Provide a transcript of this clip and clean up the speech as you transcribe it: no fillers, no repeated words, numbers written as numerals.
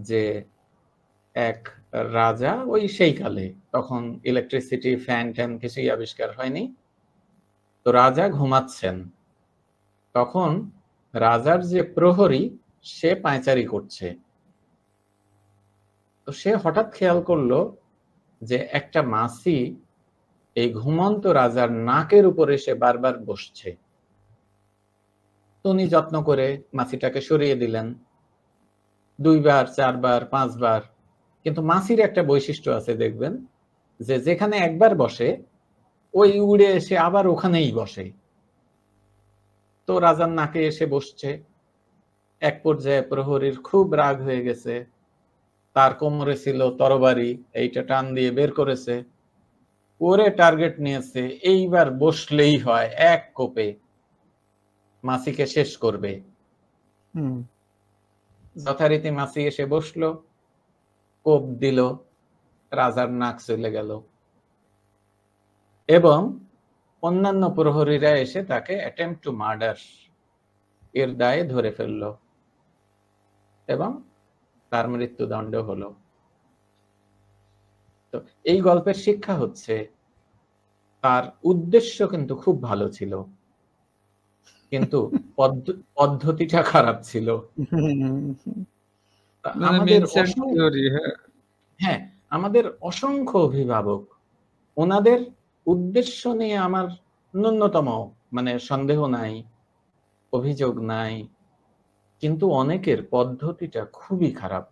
যে এক রাজা ওই সেই কালে, তখন ইলেকট্রিসিটি, ফ্যান ট্যান কিছুই আবিষ্কার হয়নি। তো রাজা ঘুমাচ্ছেন, তখন রাজার যে প্রহরী সে পায়চারি করছে। তো সে হঠাৎ খেয়াল করলো যে একটা মাছি এই ঘুমন্ত রাজার নাকের উপরে সে বারবার বসছে। তো উনি যত্ন করে মাছিটাকে সরিয়ে দিলেন, 2 বার 4 বার 5 বার। কিন্তু মাছির একটা বৈশিষ্ট্য আছে দেখবেন, যে যেখানে একবার বসে ওই উড়ে এসে আবার ওখানেই বসে। তো রাজার নাকে এসে বসছে। এক পর্যায়ে প্রহরীর খুব রাগ হয়ে গেছে, তার কোমরে ছিল তরবারি, এইটা টান দিয়ে বের করেছে, ওরে টার্গেট নিয়েছে, এইবার বসলেই হয়, এক কোপে মাছিকে শেষ করবে। যথারীতি মাছি এসে বসলো, কোপ দিল, রাজার নাক চলে গেল এবং অন্যান্য প্রহরীরা এসে তাকে অ্যাটেম্পট টু মার্ডার এর দায়ে ধরে ফেলল এবং তার মৃত্যুদণ্ড হলো। তো এই গল্পের শিক্ষা হচ্ছে, তার উদ্দেশ্য কিন্তু খুব ভালো ছিল, কিন্তু পদ্ধতিটা খারাপ ছিল। আমাদের হ্যাঁ, আমাদের অসংখ্য অভিভাবক, ওনাদের উদ্দেশ্য নিয়ে আমার ন্যূনতম সন্দেহ নাই, অভিযোগ নাই, কিন্তু অনেকের পদ্ধতিটা খুবই খারাপ।